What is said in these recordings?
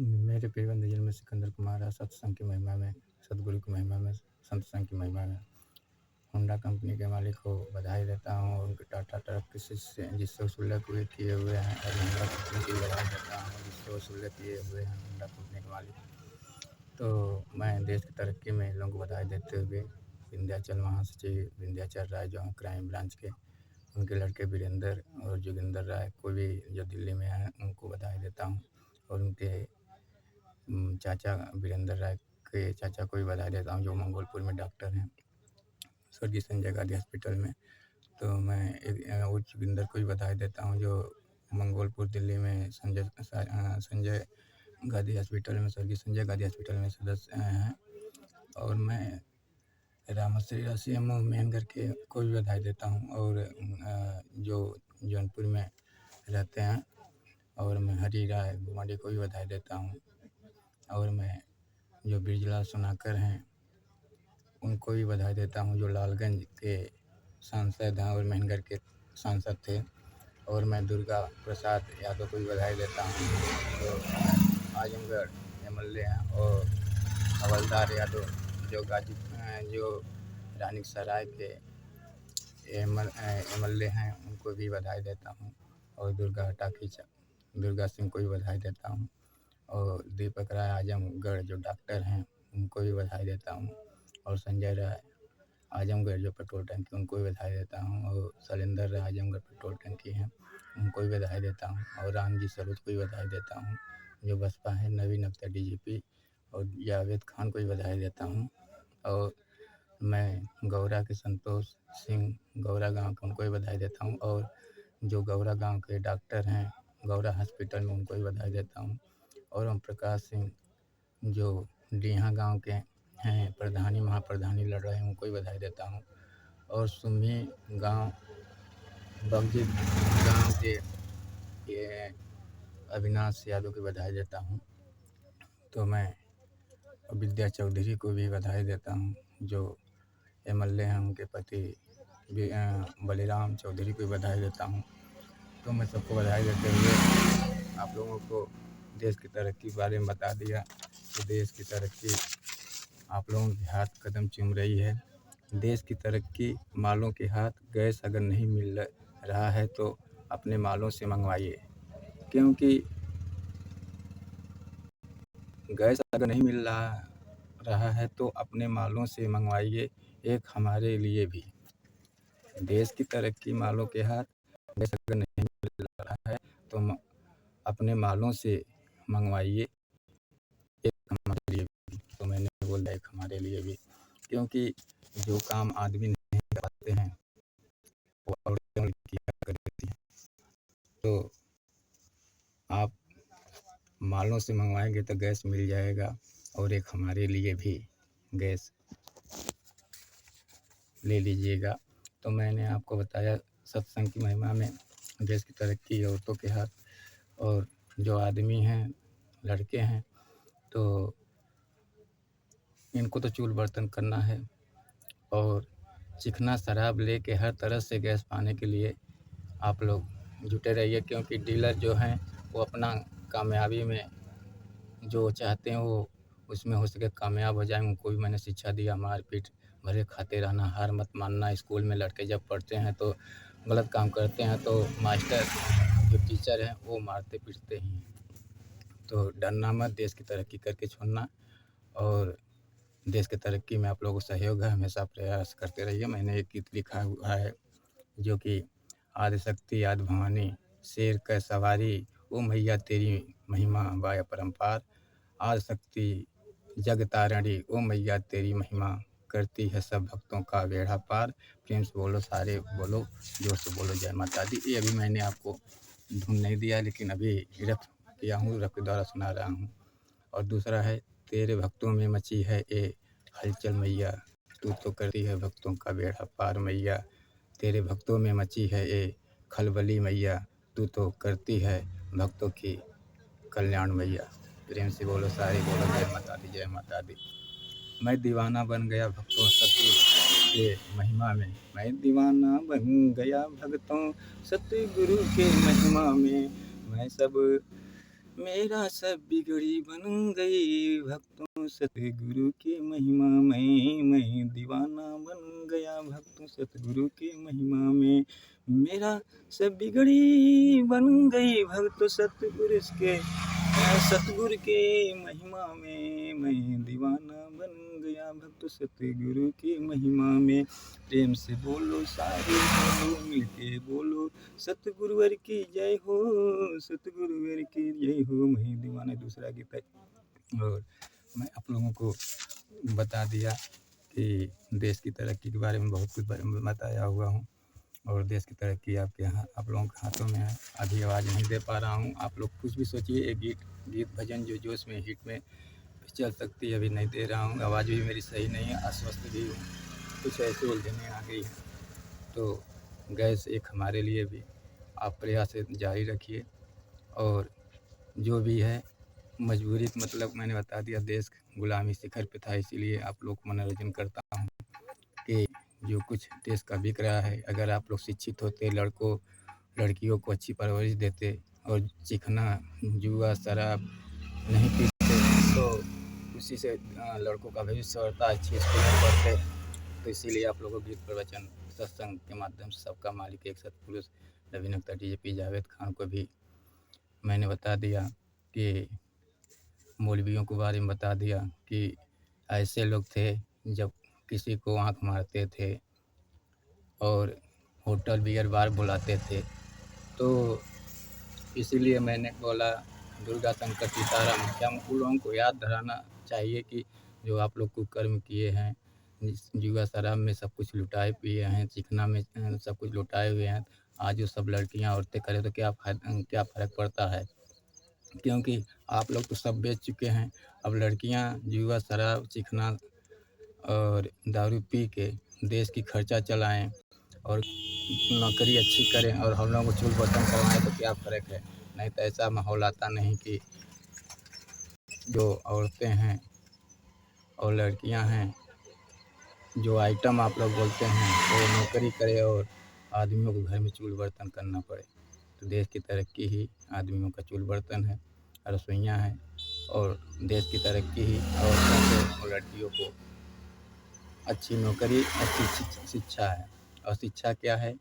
मेरे प्रिय बंधुजन में सिकंदर कुमार है। सत्संग की महिमा में, सतगुरु की महिमा में, संत संग की महिमा में होंडा कंपनी के मालिक को बधाई देता हूँ और उनके टाटा ट्रक जिससे वसूले पूरे किए हुए हैं, और होंडा कंपनी की बधाई देता हूँ जिससे वसूले किए हुए हैं होंडा कंपनी के मालिक। तो मैं देश की तरक्की में इन लोगों को बधाई देते हुए विंध्याचल महासचिव विंध्याचल राय जो हैं क्राइम ब्रांच के, उनके लड़के वीरेंद्र और जोगिंदर राय को भी जो दिल्ली में हैं उनको बधाई देता हूँ, और उनके चाचा वीरेंद्र राय के चाचा को भी बधाई देता हूँ जो मंगोलपुर में डॉक्टर हैं, स्वर्गीय संजय गांधी हॉस्पिटल में। तो मैं जोगिंदर को भी बधाई देता हूँ जो मंगोलपुर दिल्ली में संजय गांधी हॉस्पिटल में, स्वर्गीय संजय गांधी हॉस्पिटल में सदस्य हैं। और मैं रामश्री राशियम मेहनगर के को भी बधाई देता हूँ, और जो जौनपुर में रहते हैं, और मैं हरी राय गुमाडी को भी बधाई देता हूँ, और मैं जो बिरजलाल सोनाकर हैं उनको भी बधाई देता हूँ जो लालगंज के सांसद हैं और मेहनगर के सांसद थे। और मैं दुर्गा प्रसाद यादव को भी बधाई देता हूँ जो आजमगढ़ एमएलए हैं, और हवलदार यादव जो जो रानी सराय के एमएलए हैं उनको भी बधाई देता हूँ, और दुर्गा सिंह को भी बधाई देता हूँ, और दीपक राय आजमगढ़ जो डॉक्टर हैं उनको भी बधाई देता हूँ, और संजय राय आजमगढ़ जो पेट्रोल टंकी उनको भी बधाई देता हूँ, और शैलेंद्र राय आजमगढ़ पेट्रोल टंकी हैं उनको भी बधाई देता हूँ, और रामजी सरोज को भी बधाई देता हूँ जो बसपा है, नवीन अख्तर डीजीपी, और जावेद खान को भी बधाई देता हूँ। और मैं गौरा के संतोष सिंह गौरा गांव के उनको भी बधाई देता हूँ, और जो गौरा गांव के डॉक्टर हैं गौरा हॉस्पिटल में उनको भी बधाई देता हूँ, और ओम प्रकाश सिंह जो डीहा गांव के हैं महाप्रधानी लड़ रहे हैं उनको भी बधाई देता हूँ, और सुमी गांव बगजी गांव के ये अविनाश यादव की बधाई देता हूँ। तो मैं विद्या चौधरी को भी बधाई देता हूँ जो एमएलए हैं, उनके पति बलिराम चौधरी को भी बधाई देता हूँ। तो मैं सबको बधाई देते हुए आप लोगों को देश की तरक्की के बारे में बता दिया कि देश की तरक्की आप लोगों के हाथ कदम चूम रही है। देश की तरक्की मालों के हाथ, गैस अगर नहीं मिल रहा है तो अपने मालों से मंगवाइए, क्योंकि गैस अगर नहीं मिल रहा है तो अपने मालों से मंगवाइए। एक हमारे लिए भी देश की तरक्की मालों के हाथ, गैस अगर नहीं मिल रहा है तो अपने मालों से मंगवाइए, एक हमारे लिए भी। तो मैंने बोल दिया एक हमारे लिए भी, क्योंकि जो काम आदमी नहीं कर पाते हैं वो औरतें किया करती हैं। तो आप मालों से मंगवाएंगे तो गैस मिल जाएगा, और एक हमारे लिए भी गैस ले लीजिएगा। तो मैंने आपको बताया सत्संग की महिमा में देश की तरक्की औरतों के हाथ, और जो आदमी हैं लड़के हैं तो इनको तो चूल बर्तन करना है, और चिकना शराब लेके हर तरह से गैस पाने के लिए आप लोग जुटे रहिए, क्योंकि डीलर जो हैं वो अपना कामयाबी में जो चाहते हैं वो उसमें हो सके कामयाब हो जाएँ। उनको भी मैंने शिक्षा दिया, मारपीट भले खाते रहना, हार मत मानना। स्कूल में लड़के जब पढ़ते हैं तो गलत काम करते हैं तो मास्टर जो टीचर हैं वो मारते पीटते ही हैं। तो डरना मत, देश की तरक्की करके छोड़ना, और देश की तरक्की में आप लोगों को सहयोग है, हमेशा प्रयास करते रहिए। मैंने एक गीत लिखा हुआ है जो कि आदिशक्ति आदि भवानी शेर कै सवारी, ओ मैया तेरी महिमा बा अपरंपार। आदिशक्ति जग तारणी, ओ मैया तेरी महिमा करती है सब भक्तों का बेड़ा पार। प्रेम से बोलो, सारे बोलो, जोर से बोलो जय माता दी। ये अभी मैंने आपको धुन नहीं दिया, लेकिन अभी रफ किया हूँ, रफ के द्वारा सुना रहा हूँ। और दूसरा है तेरे भक्तों में मची है ये हलचल मैया, तू तो करती है भक्तों का बेड़ा पार मैया। तेरे भक्तों में मची है ये खलबली मैया, तू तो करती है भक्तों की कल्याण मैया। प्रेम से बोलो, सारे बोलो जय माता दी, जय माता दी। मैं दीवाना बन गया भक्तों सतगुरु के महिमा में, मैं दीवाना बन गया भक्तों सतगुरु के महिमा में। मैं सब मेरा सब बिगड़ी बन गई भक्तों सतगुरु की महिमा में, मैं दीवाना बन गया भक्तों सतगुरु की महिमा में। मेरा सब बिगड़ी बन गई भक्तों सतगुरु के महिमा में, मैं दीवाना बन गया भक्त सतगुरु की महिमा में। प्रेम से बोलो सारे बोलो, मिलके बोलो सतगुरुवर की जय हो, सतगुरुवर की जय हो। मैं दीवाना दूसरा गीत है। और मैं आप लोगों को बता दिया कि देश की तरक्की के बारे में बहुत कुछ बताया हुआ हूँ, और देश की तरक्की आपके यहाँ आप लोगों के हाथों में है। अभी आवाज़ नहीं दे पा रहा हूँ, आप लोग कुछ भी सोचिए। एक गीत भजन जो जोश में हिट में चल सकती है, अभी नहीं दे रहा हूँ। आवाज़ भी मेरी सही नहीं है, अस्वस्थ भी हूँ, कुछ ऐसे उलझने आ गई हैं। तो गैस एक हमारे लिए भी आप प्रयास जारी रखिए। और जो भी है मजबूरी, मतलब मैंने बता दिया, देश गुलामी शिखर पे था, इसीलिए आप लोग को मनोरंजन करता हूँ कि जो कुछ देश का बिक रहा है, अगर आप लोग शिक्षित होते, लड़कियों को अच्छी परवरिश देते और चिकना जुआ शराब नहीं पीते, तो उसी से लड़कों का भविष्य होता, अच्छी स्कूल में पढ़ते। तो इसीलिए आप लोगों को गीत प्रवचन सत्संग के माध्यम से सबका मालिक एक सतपुरुष नवीन अख्तर डीजीपी जावेद खान को भी मैंने बता दिया कि मौलवियों के बारे में बता दिया कि ऐसे लोग थे जब किसी को आँख मारते थे और होटल बियर बार बुलाते थे। तो इसीलिए मैंने बोला दुर्गा शंकर सीताराम, क्या उन लोगों को याद धराना चाहिए कि जो आप लोग कुकर्म किए हैं, जुआ शराब में सब कुछ लुटाए पिए हैं, चिकना में सब कुछ लुटाए हुए हैं। आज वो सब लड़कियां औरतें करें तो क्या फ़र्क पड़ता है, क्योंकि आप लोग तो सब बेच चुके हैं। अब लड़कियां जुआ शराब चिकना और दारू पी के देश की खर्चा चलाएं और नौकरी अच्छी करें और हम लोगों को चूल बर्तन करवाएं, तो क्या फ़र्क है। नहीं तो ऐसा माहौल आता नहीं कि जो औरतें हैं और लड़कियां हैं, जो आइटम आप लोग बोलते हैं, वो नौकरी करे और आदमियों को घर में चूल बर्तन करना पड़े। तो देश की तरक्की ही आदमियों का चूल बर्तन है, रसोइयाँ हैं, और देश की तरक्की ही औरतों को और लड़कियों को अच्छी नौकरी, अच्छी शिक्षा है। और शिक्षा क्या है,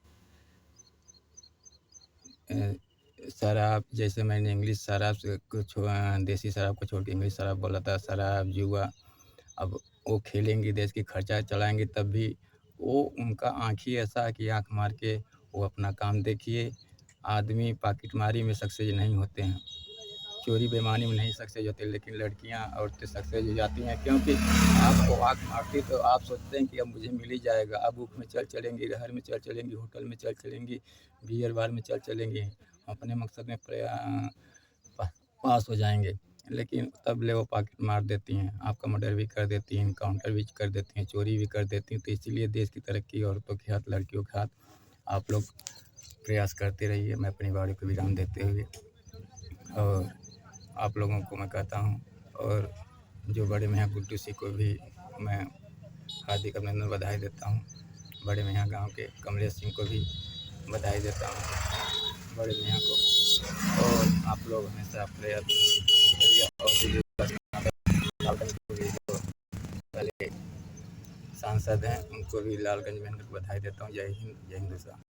शराब, जैसे मैंने इंग्लिश शराब से कुछ देसी शराब को छोड़ के इंग्लिश शराब बोला था, शराब जुआ, अब वो खेलेंगी, देश की खर्चा चलाएंगे, तब भी वो उनका आँख ही ऐसा है कि आँख मार के वो अपना काम देखिए। आदमी पॉकेटमारी में सक्सेस नहीं होते हैं, चोरी बेईमानी में नहीं सक्सेस होते, लेकिन लड़कियां औरतें सक्सेस हो जाती हैं, क्योंकि आपको आँख मारती तो आप सोचते हैं कि अब मुझे मिल ही जाएगा। अब बुक में चल चलेंगी, रहर में चल चलेंगी, होटल में चल चलेंगी, बियर बार में चल चलेंगी, अपने मकसद में पास हो जाएंगे। लेकिन तब ले वो पॉकेट मार देती हैं, आपका मर्डर भी कर देती हैं, इनकाउंटर भी कर देती हैं, चोरी भी कर देती हैं। तो इसीलिए देश की तरक्की औरतों के हाथ, लड़कियों के हाथ। आप लोग प्रयास करते रहिए। मैं अपनी वाणी को विराम देते हुए और आप लोगों को मैं कहता हूँ, और जो बड़े मियाँ गुड्डू सिंह को भी मैं हार्दिक अभिनंदन बधाई देता हूँ। बड़े मियाँ गांव के कमलेश सिंह को भी बधाई देता हूँ, बड़े मियाँ को। और आप लोग हमेशा प्रयास करिए। और लालगंज को भी जो पहले सांसद हैं, उनको भी लालगंज में बधाई देता हूँ। जय हिंद, जय हिंदुस्तान।